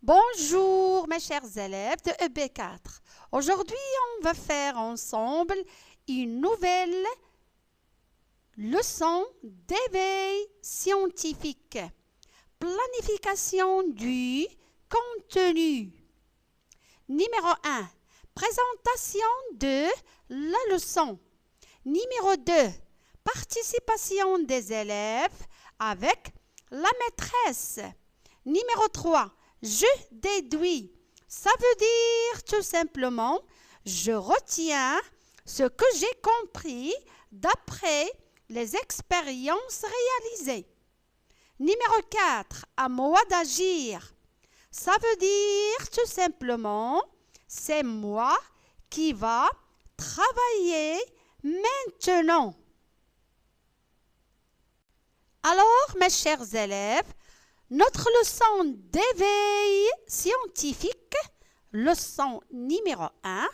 Bonjour mes chers élèves de EB4. Aujourd'hui, on va faire ensemble une nouvelle leçon d'éveil scientifique. Planification du contenu. Numéro 1. Présentation de la leçon. Numéro 2. Participation des élèves avec la maîtresse. Numéro 3. Je déduis. Ça veut dire tout simplement, je retiens ce que j'ai compris d'après les expériences réalisées. Numéro 4. À moi d'agir. Ça veut dire tout simplement, c'est moi qui va travailler maintenant. Alors, mes chers élèves, notre leçon d'éveil scientifique, leçon numéro 1,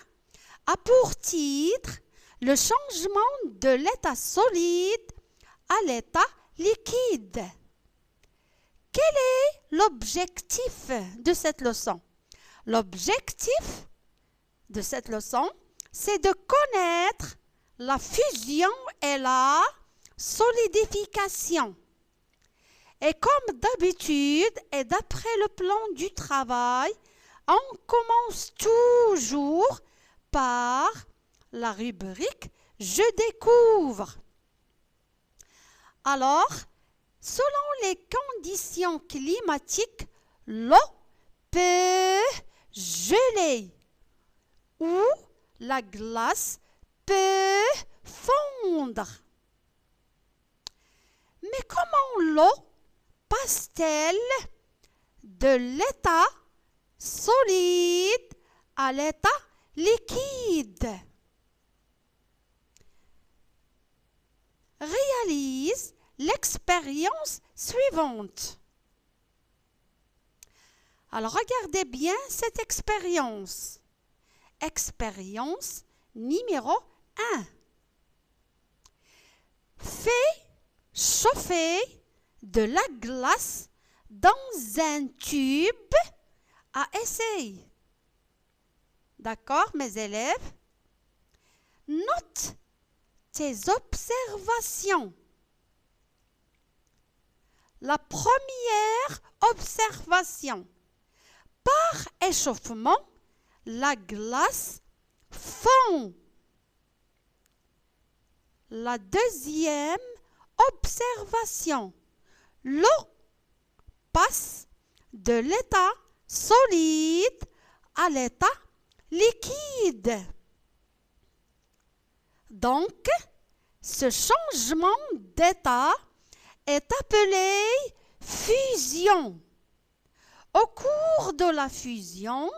a pour titre « Le changement de l'état solide à l'état liquide ». Quel est l'objectif de cette leçon? L'objectif de cette leçon, c'est de connaître la fusion et la solidification. Et comme d'habitude et d'après le plan du travail, on commence toujours par la rubrique « Je découvre ». Alors, selon les conditions climatiques, l'eau peut geler ou la glace peut fondre. Mais comment l'eau passe-t-elle de l'état solide à l'état liquide? Réalise l'expérience suivante. Alors, regardez bien cette expérience. Expérience numéro 1. Fais chauffer de la glace dans un tube à essai. D'accord, mes élèves? Note tes observations. La première observation. Par échauffement, la glace fond. La deuxième observation. L'eau passe de l'état solide à l'état liquide. Donc, ce changement d'état est appelé fusion. Au cours de la fusion,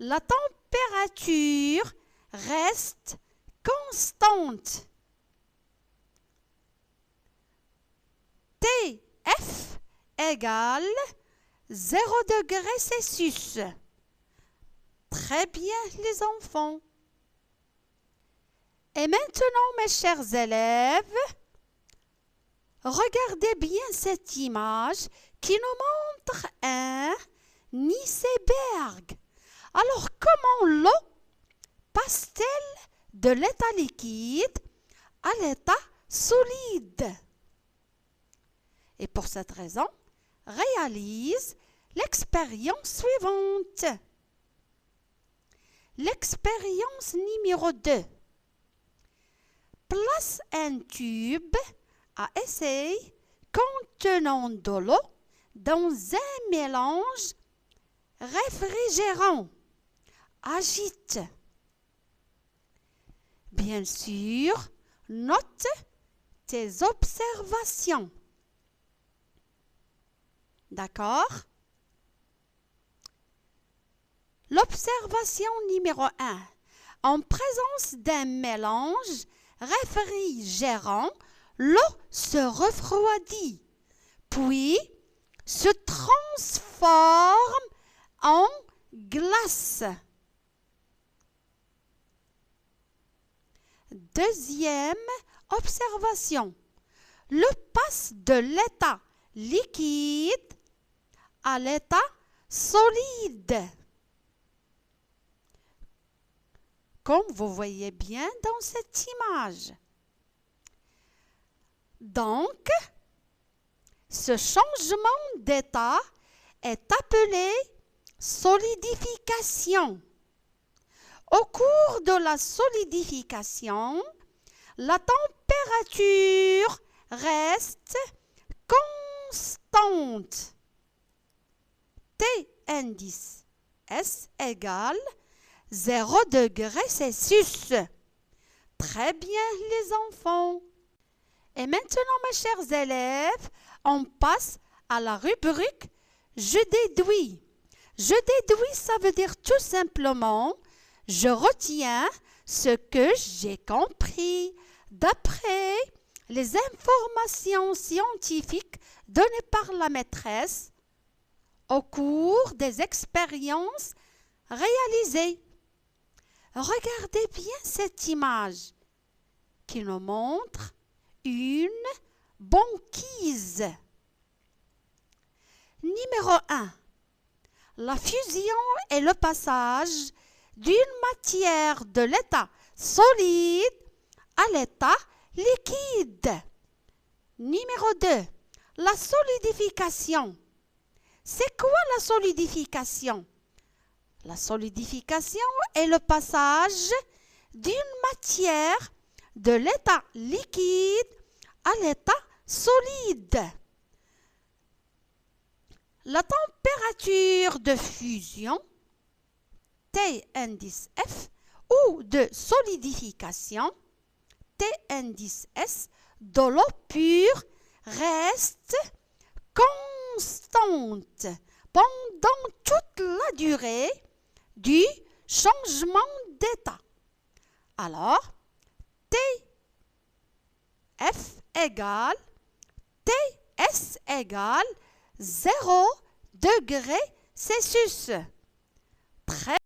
la température reste constante. F égale 0 degré Celsius. Très bien, les enfants. Et maintenant, mes chers élèves, regardez bien cette image qui nous montre un iceberg. Alors, comment l'eau passe-t-elle de l'état liquide à l'état solide? Et pour cette raison, réalise l'expérience suivante. L'expérience numéro 2. Place un tube à essai contenant de l'eau dans un mélange réfrigérant. Agite. Bien sûr, note tes observations. D'accord? L'observation numéro 1. En présence d'un mélange réfrigérant, l'eau se refroidit, puis se transforme en glace. Deuxième observation. L'eau passe de l'état liquide à l'état solide. Comme vous voyez bien dans cette image. Donc, ce changement d'état est appelé solidification. Au cours de la solidification, la température reste constante. T indice S égale 0 degré Celsius. Très bien les enfants. Et maintenant mes chers élèves, on passe à la rubrique « Je déduis ». Je déduis, ça veut dire tout simplement « Je retiens ce que j'ai compris d'après les informations scientifiques données par la maîtresse au cours des expériences réalisées. » Regardez bien cette image qui nous montre une banquise. Numéro 1. La fusion est le passage d'une matière de l'état solide à l'état liquide. Numéro 2. La solidification. C'est quoi la solidification? La solidification est le passage d'une matière de l'état liquide à l'état solide. La température de fusion, T indice F, ou de solidification, T indice S, de l'eau pure reste constante pendant toute la durée du changement d'état. Alors, F égale TS égale 0 degré Celsius. Très